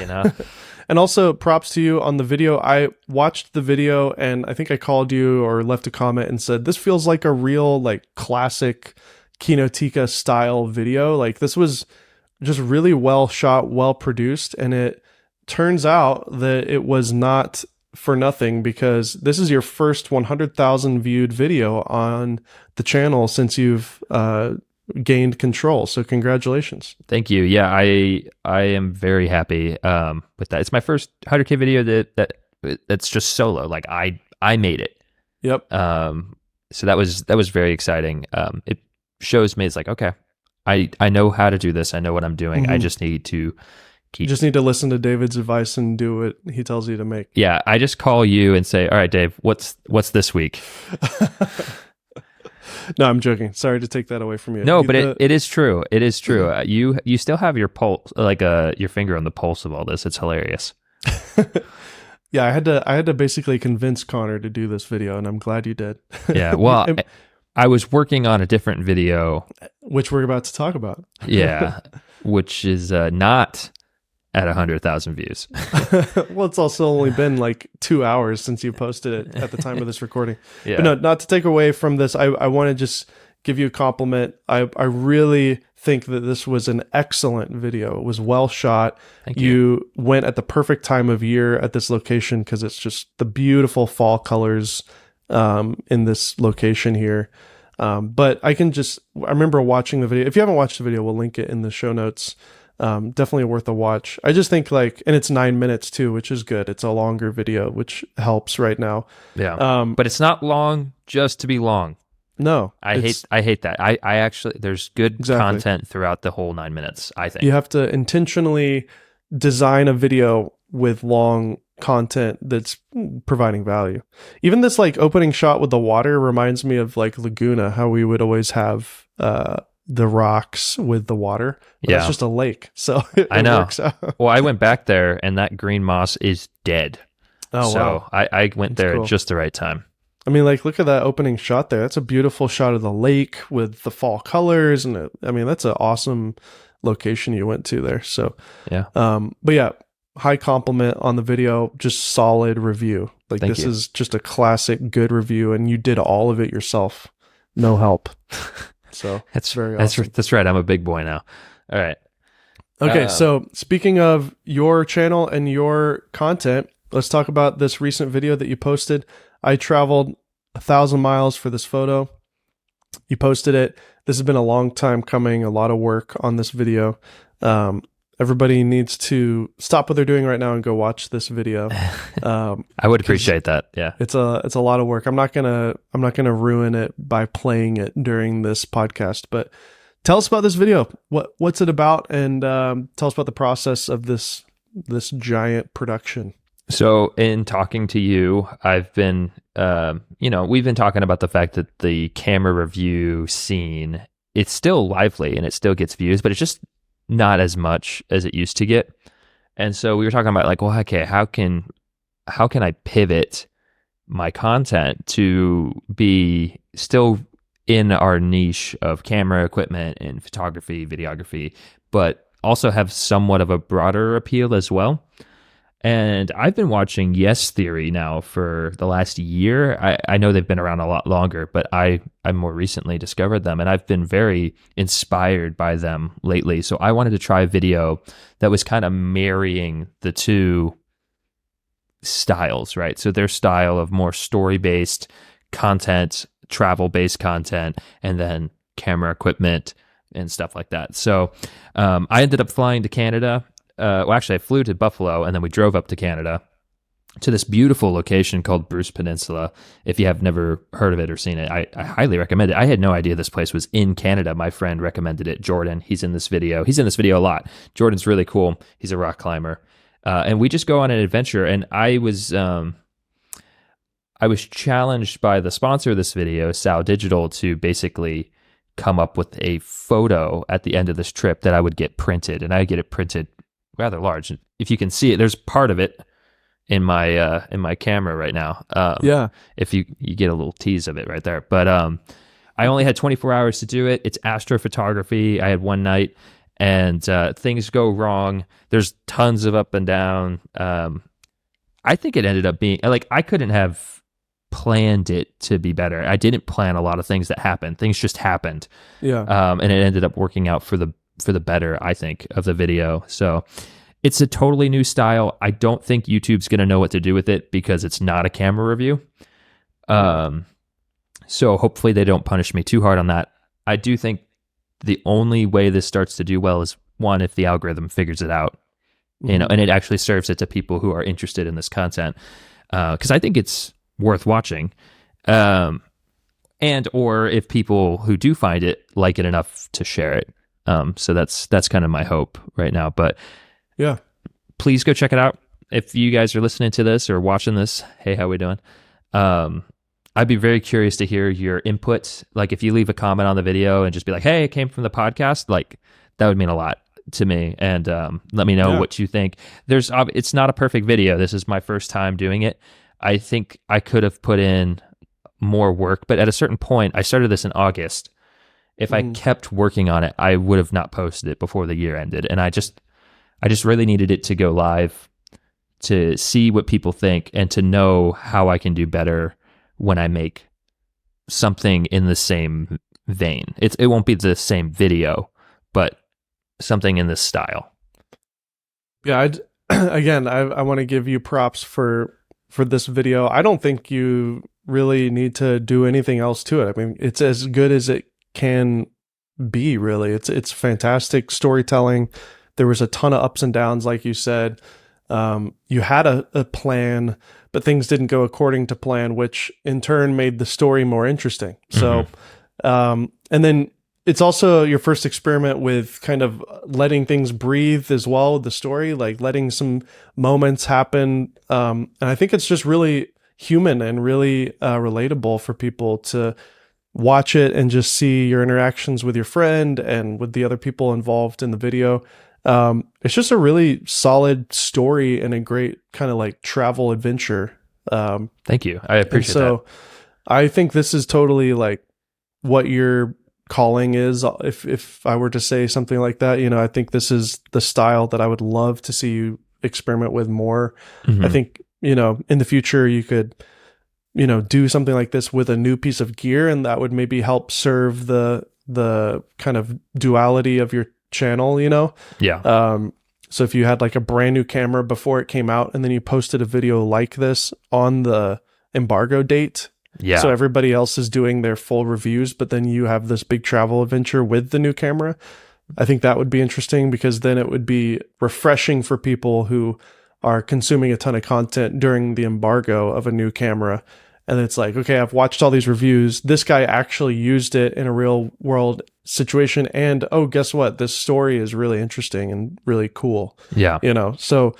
And also props to you on the video. I watched the video, and I think I called you or left a comment and said, this feels like a real, like, classic Kinotika style video. Like, this was just really well shot, well produced. And it turns out that it was not for nothing, because this is your first 100,000 viewed video on the channel since you've gained control. So congratulations. Thank you. Yeah, I am very happy with that. It's my first 100K video that's just solo. Like, I made it. Yep. So that was very exciting. It shows me it's like, okay, I know how to do this. I know what I'm doing. I just need to listen to David's advice and do what he tells you to make. Yeah, I just call you and say, all right, Dave, what's this week? No, I'm joking. Sorry to take that away from you. No, but it is true. It is true. You still have your pulse, like your finger on the pulse of all this. It's hilarious. Yeah, I had to basically convince Connor to do this video, and I'm glad you did. Yeah, well, I was working on a different video, which we're about to talk about. Yeah, which is not at 100,000 views. Well, it's also only been like 2 hours since you posted it at the time of this recording. Yeah. But no, not to take away from this, I want to just give you a compliment. I really think that this was an excellent video. It was well shot. Thank you. You went at the perfect time of year at this location, because it's just the beautiful fall colors in this location here. But I remember watching the video. If you haven't watched the video, we'll link it in the show notes. Definitely worth a watch. I just think like, and it's 9 minutes too, which is good. It's a longer video, which helps right now. Yeah. But it's not long just to be long. No, I hate that. I actually, there's good content throughout the whole 9 minutes, I think. You have to intentionally design a video with long content that's providing value. Even this like opening shot with the water reminds me of like Laguna, how we would always have the rocks with the water. But it's just a lake. So I know. Works out. Well, I went back there and that green moss is dead. Oh, so wow. I went there at just the right time. I mean, like, look at that opening shot there. That's a beautiful shot of the lake with the fall colors. And I mean, that's an awesome location you went to there. So, yeah. But yeah, high compliment on the video, just solid review. Like, this is just a classic good review, and you did all of it yourself. No help. So that's very awesome. That's right. I'm a big boy now. All right. Okay. So speaking of your channel and your content, let's talk about this recent video that you posted. I traveled 1,000 miles for this photo. You posted it. This has been a long time coming, a lot of work on this video. Everybody needs to stop what they're doing right now and go watch this video. I would appreciate that. Yeah. It's a lot of work. I'm not gonna ruin it by playing it during this podcast, but tell us about this video. What's it about? And tell us about the process of this giant production. So in talking to you, I've been, we've been talking about the fact that the camera review scene, it's still lively and it still gets views, but it's just not as much as it used to get. And so we were talking about like, well, okay, how can I pivot my content to be still in our niche of camera equipment and photography, videography, but also have somewhat of a broader appeal as well. And I've been watching Yes Theory now for the last year. I know they've been around a lot longer, but I more recently discovered them, and I've been very inspired by them lately. So I wanted to try a video that was kind of marrying the two styles, right? So their style of more story-based content, travel-based content, and then camera equipment and stuff like that. So I ended up flying to Canada. Well, actually, I flew to Buffalo, and then we drove up to Canada to this beautiful location called Bruce Peninsula. If you have never heard of it or seen it, I highly recommend it. I had no idea this place was in Canada. My friend recommended it. Jordan, he's in this video. He's in this video a lot. Jordan's really cool. He's a rock climber. And we just go on an adventure, and I was challenged by the sponsor of this video, Sal Digital, to basically come up with a photo at the end of this trip that I would get printed, and I get it printed rather large. If you can see it, there's part of it in my camera right now. Yeah. If you get a little tease of it right there. But I only had 24 hours to do it. It's astrophotography. I had one night, and things go wrong. There's tons of up and down. I think it ended up being like, I couldn't have planned it to be better. I didn't plan a lot of things that happened. Things just happened. Yeah. And it ended up working out for the better, I think, of the video. So it's a totally new style. I don't think YouTube's going to know what to do with it because it's not a camera review. So hopefully they don't punish me too hard on that. I do think the only way this starts to do well is, one, if the algorithm figures it out, and it actually serves it to people who are interested in this content. Because I think it's worth watching. And or if people who do find it like it enough to share it. So that's kind of my hope right now. But yeah, please go check it out. If you guys are listening to this or watching this, hey, how we doing? I'd be very curious to hear your input. Like if you leave a comment on the video and just be like, hey, it came from the podcast, like that would mean a lot to me. And let me know what you think. It's not a perfect video. This is my first time doing it. I think I could have put in more work, but at a certain point, I started this in August. If I kept working on it, I would have not posted it before the year ended. And I just really needed it to go live to see what people think and to know how I can do better when I make something in the same vein. It won't be the same video, but something in this style. Yeah, I want to give you props for this video. I don't think you really need to do anything else to it. I mean, it's as good as it can be, really. It's fantastic storytelling, there was a ton of ups and downs, like you said. You had a plan, but things didn't go according to plan, which in turn made the story more interesting. So, and then it's also your first experiment with kind of letting things breathe as well, the story, like letting some moments happen. And I think it's just really human and really relatable for people to watch it and just see your interactions with your friend and with the other people involved in the video. It's just a really solid story and a great kind of like travel adventure. Thank you. I appreciate that. I think this is totally like what your calling is. If I were to say something like that, you know, I think this is the style that I would love to see you experiment with more. I think, you know, in the future you could, you know, do something like this with a new piece of gear, and that would maybe help serve the kind of duality of your channel, you know? Yeah. So if you had like a brand new camera before it came out and then you posted a video like this on the embargo date, so everybody else is doing their full reviews, but then you have this big travel adventure with the new camera, I think that would be interesting, because then it would be refreshing for people who are consuming a ton of content during the embargo of a new camera. And it's like, okay, I've watched all these reviews. This guy actually used it in a real world situation. And oh, guess what? This story is really interesting and really cool. Yeah. You know, so,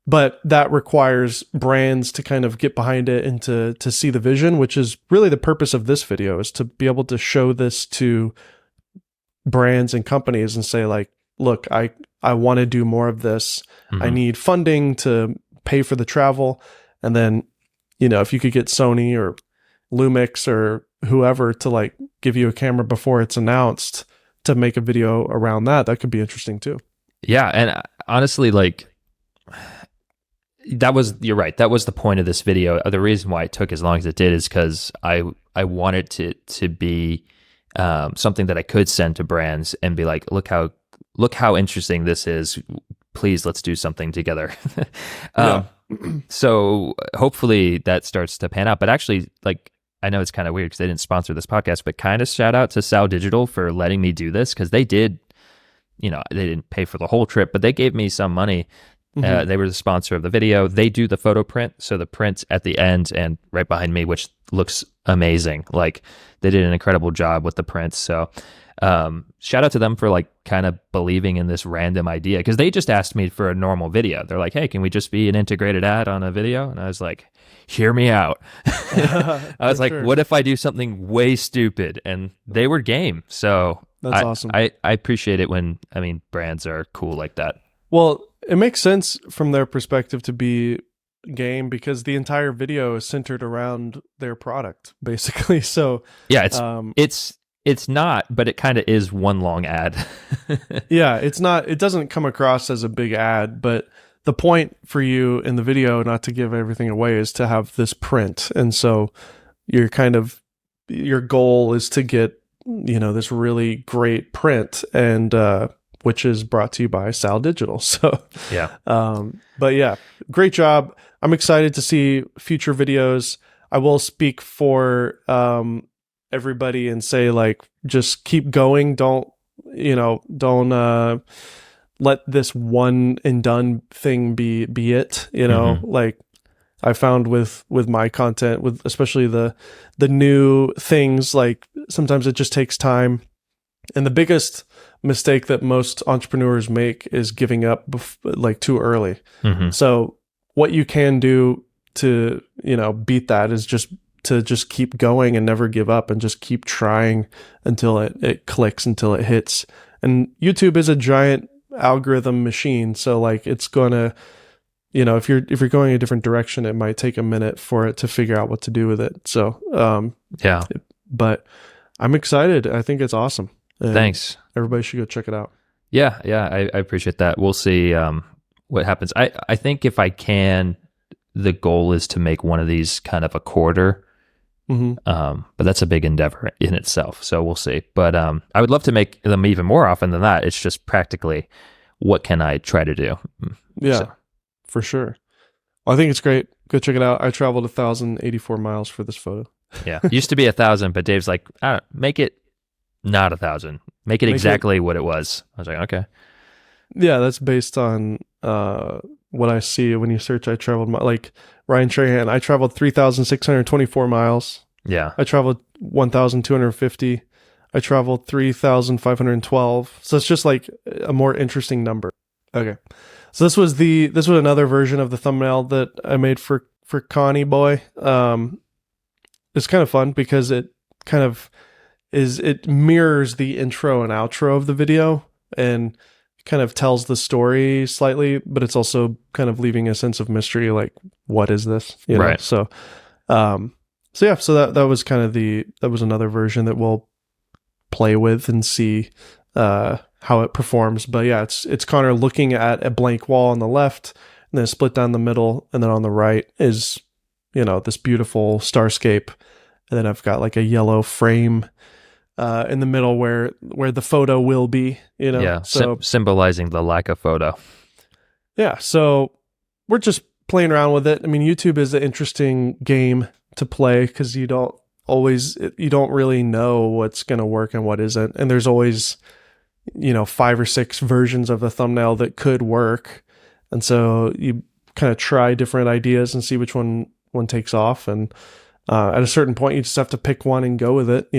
but that requires brands to kind of get behind it and to see the vision, which is really the purpose of this video, is to be able to show this to brands and companies and say like, look, I want to do more of this. I need funding to pay for the travel. And then, you know, if you could get Sony or Lumix or whoever to like give you a camera before it's announced to make a video around that, that could be interesting too. Yeah. And honestly, like you're right. That was the point of this video. The reason why it took as long as it did is because I wanted to be something that I could send to brands and be like, look how interesting this is. Please, let's do something together. So hopefully that starts to pan out. But actually, like, I know it's kind of weird because they didn't sponsor this podcast, but kind of shout out to Sal Digital for letting me do this, because they did, you know, they didn't pay for the whole trip, but they gave me some money. They were the sponsor of the video. They do the photo print, so the print at the end and right behind me, which looks amazing. Like, they did an incredible job with the prints. So shout out to them for like kind of believing in this random idea, because they just asked me for a normal video. They're like, hey, can we just be an integrated ad on a video? And I was like, hear me out. I was like, what if I do something way stupid? And they were game. So that's awesome. I appreciate it when, I mean, brands are cool like that. Well, it makes sense from their perspective to be game, because the entire video is centered around their product, basically. So yeah, it's not, but it kind of is one long ad. Yeah, it's not, it doesn't come across as a big ad, but the point for you in the video, not to give everything away, is to have this print. And so you're kind of, your goal is to get, you know, this really great print, and which is brought to you by Sal Digital. So yeah. But yeah, great job. I'm excited to see future videos. I will speak for everybody and say, like, just keep going. Don't let this one and done thing be it, you know. Like, I found with my content, with especially the new things, like sometimes it just takes time. And the biggest mistake that most entrepreneurs make is giving up like too early. So what you can do to, you know, beat that is just keep going and never give up, and just keep trying until it clicks, until it hits. And YouTube is a giant algorithm machine. So like, it's gonna, you know, if you're going a different direction, it might take a minute for it to figure out what to do with it. So yeah, but I'm excited. I think it's awesome. And thanks. Everybody should go check it out. Yeah, I appreciate that. We'll see what happens. I think if I can, the goal is to make one of these kind of a quarter. But that's a big endeavor in itself. So we'll see. But I would love to make them even more often than that. It's just practically, what can I try to do? Yeah, for sure. Well, I think it's great. Go check it out. I traveled 1,084 miles for this photo. Yeah, it used to be 1,000, but Dave's like, make it not 1,000. Make it exactly what it was. I was like, okay. Yeah, that's based on what I see when you search I traveled like Ryan Trahan. I traveled 3,624 miles. Yeah. I traveled 1,250. I traveled 3,512. So it's just like a more interesting number. Okay. So this was another version of the thumbnail that I made for Connie Boy. It's kind of fun because it mirrors the intro and outro of the video and kind of tells the story slightly, but it's also kind of leaving a sense of mystery, like what is this? You know? Right. So that was kind of that was another version that we'll play with and see how it performs. But yeah, it's Connor looking at a blank wall on the left, and then split down the middle, and then on the right is, this beautiful starscape, and then I've got like a yellow frame in the middle where the photo will be. Yeah. So Symbolizing the lack of photo. yeah, so we're just playing around with it. I mean, YouTube is an interesting game to play because you don't really know what's going to work and what isn't. And there's always, 5 or 6 versions of a thumbnail that could work. And so you kind of try different ideas and see which one takes off. And at a certain point, you just have to pick one and go with it,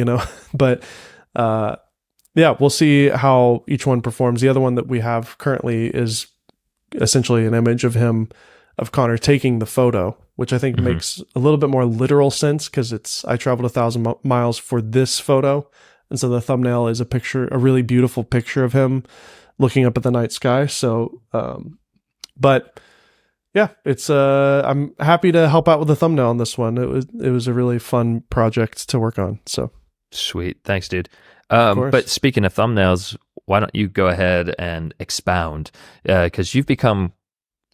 But yeah, we'll see how each one performs. The other one that we have currently is essentially an image of Connor taking the photo, which I think makes a little bit more literal sense because I traveled 1,000 miles for this photo. And so the thumbnail is a really beautiful picture of him looking up at the night sky. So, but yeah, I'm happy to help out with the thumbnail on this one. It was a really fun project to work on. So sweet. Thanks, dude. But speaking of thumbnails, why don't you go ahead and expound? Because you've become,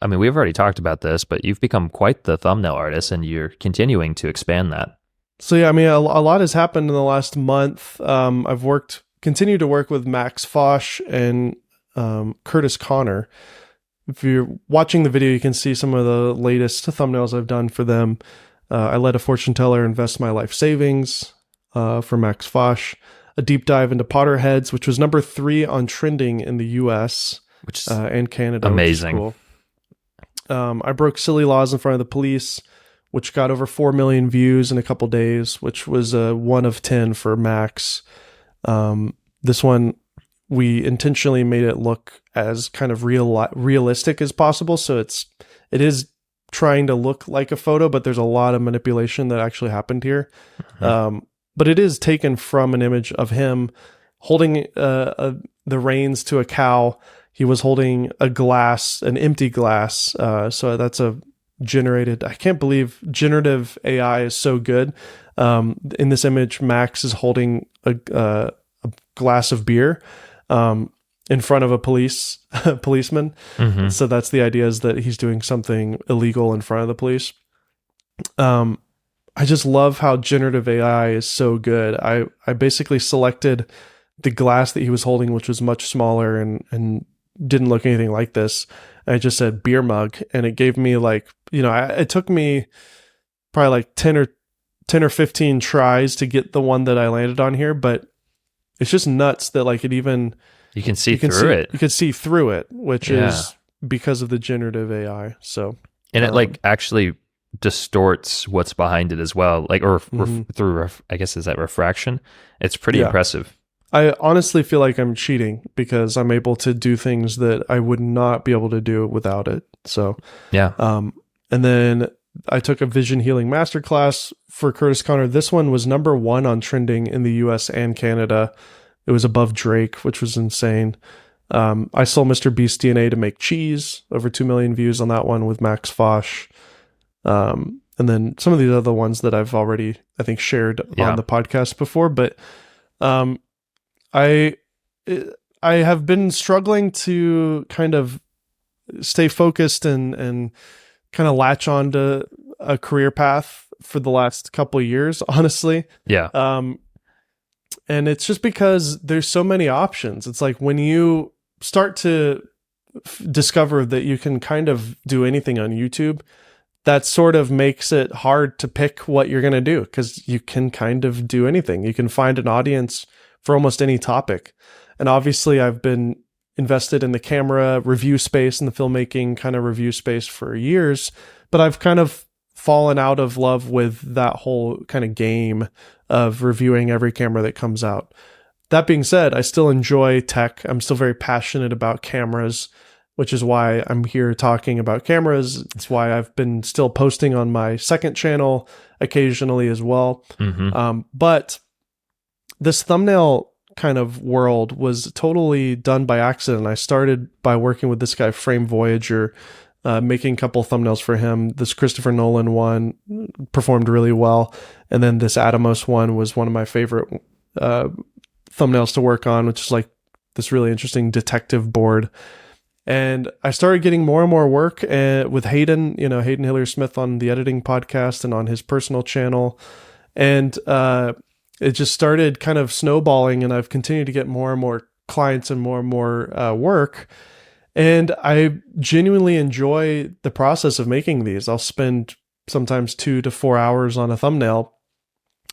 we've already talked about this, but you've become quite the thumbnail artist, and you're continuing to expand that. So yeah, a lot has happened in the last month. I've continued to work with Max Foch and Curtis Connor. If you're watching the video, you can see some of the latest thumbnails I've done for them. I let a fortune teller invest my life savings for Max Foch. A deep dive into Potter heads, which was number 3 on trending in the U.S. And Canada. Amazing. Which is cool. I broke silly laws in front of the police, which got over 4 million views in a couple days, which was a 1 of 10 for Max. This one, we intentionally made it look as kind of realistic as possible. So it is trying to look like a photo, but there's a lot of manipulation that actually happened here. But it is taken from an image of him holding the reins to a cow. He was holding an empty glass. So that's I can't believe generative AI is so good. In this image, Max is holding a glass of beer in front of a policeman. So that's the idea, is that he's doing something illegal in front of the police. I just love how generative AI is so good. I basically selected the glass that he was holding, which was much smaller and didn't look anything like this. I just said beer mug, and it gave me it took me probably like 10 or 15 tries to get the one that I landed on here, but it's just nuts that you can see through it. You can see through it, which is because of the generative AI. So, and it actually distorts what's behind it as well, through I guess, is that refraction? It's pretty impressive. I honestly feel like I'm cheating because I'm able to do things that I would not be able to do without it. So yeah. And then I took a vision healing masterclass for Curtis Connor. This one was number 1 on trending in the US and Canada. It was above Drake, which was insane. I sold Mr. Beast DNA to make cheese. Over 2 million views on that one with Max Foch. And then some of these other ones that I've already, I think, shared on the podcast before. But I have been struggling to kind of stay focused and kind of latch on to a career path for the last couple of years, honestly. Yeah. And it's just because there's so many options. It's like when you start to discover that you can kind of do anything on YouTube, that sort of makes it hard to pick what you're going to do, because you can kind of do anything. You can find an audience for almost any topic. And obviously I've been invested in the camera review space and the filmmaking kind of review space for years, but I've kind of fallen out of love with that whole kind of game of reviewing every camera that comes out. That being said, I still enjoy tech. I'm still very passionate about cameras, which is why I'm here talking about cameras. It's why I've been still posting on my second channel occasionally as well. But this thumbnail kind of world was totally done by accident. I started by working with this guy, Frame Voyager, making a couple thumbnails for him. This Christopher Nolan one performed really well. And then this Atomos one was one of my favorite thumbnails to work on, which is like this really interesting detective board. And I started getting more and more work with Hayden Hillier Smith on the editing podcast and on his personal channel. And it just started kind of snowballing, and I've continued to get more and more clients and more work. And I genuinely enjoy the process of making these. I'll spend sometimes 2 to 4 hours on a thumbnail,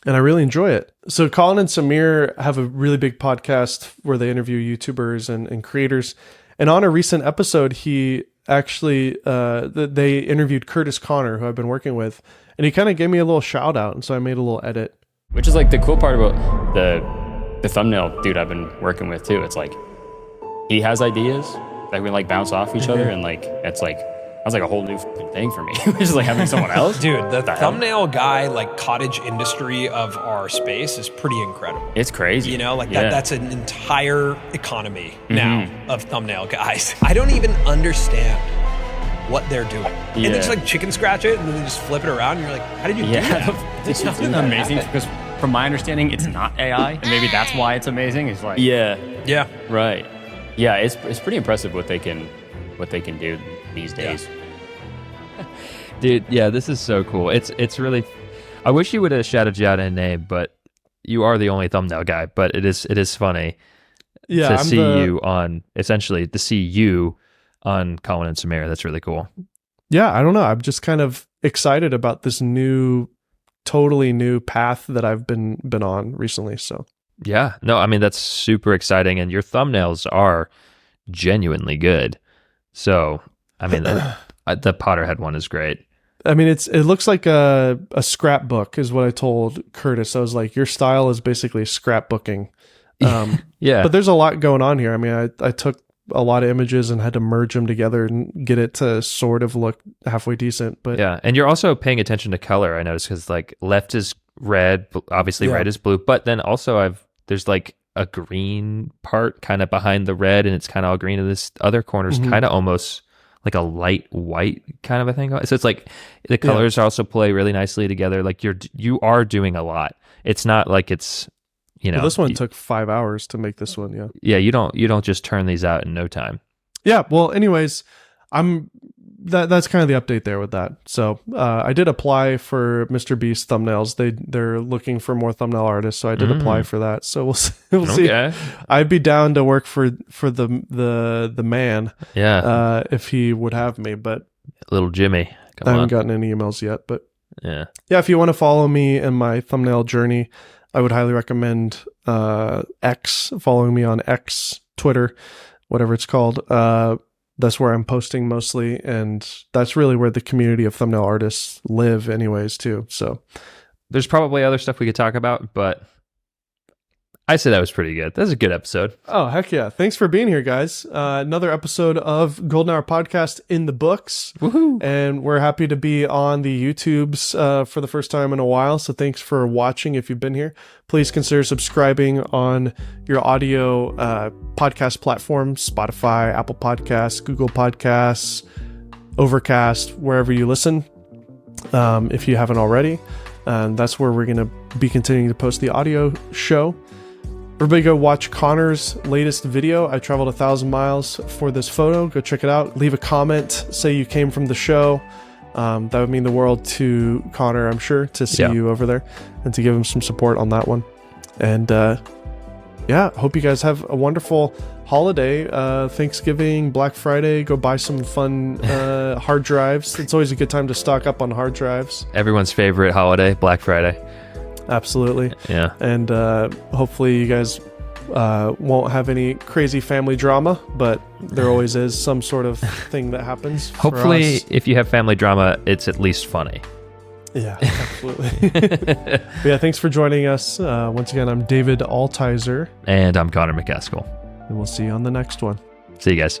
and I really enjoy it. So Colin and Samir have a really big podcast where they interview YouTubers and creators. And on a recent episode, he actually, they interviewed Curtis Connor, who I've been working with, and he kind of gave me a little shout out. And so I made a little edit. Which is like the cool part about the thumbnail dude I've been working with too. It's like, he has ideas that we like bounce off each other, and like, it's like, that's like a whole new thing for me. Which is like having someone else. Dude, the thumbnail guy, like cottage industry of our space is pretty incredible. It's crazy. You know, like that's an entire economy now of thumbnail guys. I don't even understand what they're doing. And they just like chicken scratch it and then they just flip it around and you're like, how did you do that? It's nothing amazing because from my understanding, it's not AI. And maybe that's why it's amazing. It's like, yeah, right. Yeah, it's pretty impressive what they can do these days. Dude, yeah, this is so cool. It's really, I wish you would have shouted you out in a name, but you are the only thumbnail guy. But it is funny to see you on Colin and Samir. That's really cool. Yeah, I don't know. I'm just kind of excited about this totally new path that I've been on recently. So yeah, no, I mean, that's super exciting, and your thumbnails are genuinely good. So I mean, the Potterhead one is great. I mean, it looks like a scrapbook is what I told Curtis. I was like, your style is basically scrapbooking. Yeah. But there's a lot going on here. I mean, I took a lot of images and had to merge them together and get it to sort of look halfway decent. But yeah, and you're also paying attention to color, I noticed, because like left is red, obviously red is blue, but then also there's like a green part kind of behind the red, and it's kind of all green, and this other corner's kind of almost like a light white kind of a thing. So it's like the colors also play really nicely together. Like you are doing a lot. It's not like it's, well, this one took 5 hours to make this one. Yeah. Yeah. You don't just turn these out in no time. Yeah. Well, anyways, that's kind of the update there with that. So I did apply for Mr. Beast thumbnails. They're looking for more thumbnail artists, so I did apply for that. So we'll see. I'd be down to work for the man. Yeah. If he would have me, but little Jimmy. I haven't gotten any emails yet. But yeah. If you want to follow me in my thumbnail journey, I would highly recommend following me on X, Twitter, whatever it's called. That's where I'm posting mostly, and that's really where the community of thumbnail artists live anyways too. So there's probably other stuff we could talk about, but I say that was pretty good. That was a good episode. Oh, heck yeah. Thanks for being here, guys. Another episode of Golden Hour Podcast in the books. Woohoo. And we're happy to be on the YouTubes for the first time in a while. So thanks for watching if you've been here. Please consider subscribing on your audio podcast platforms, Spotify, Apple Podcasts, Google Podcasts, Overcast, wherever you listen, if you haven't already. And that's where we're going to be continuing to post the audio show. Everybody go watch Connor's latest video. I traveled 1,000 miles for this photo. Go check it out. Leave a comment. Say you came from the show. That would mean the world to Connor, I'm sure, to see you over there and to give him some support on that one. And hope you guys have a wonderful holiday. Thanksgiving, Black Friday. Go buy some fun hard drives. It's always a good time to stock up on hard drives. Everyone's favorite holiday, Black Friday. Absolutely. Yeah. And hopefully you guys Won't have any crazy family drama, but there always is some sort of thing that happens. for Hopefully, us. if you have family drama, it's at least funny. Yeah, absolutely. But yeah, thanks for joining us. Once again, I'm David Altizer, And I'm Connor McCaskill. and we'll see you on the next one. See you guys.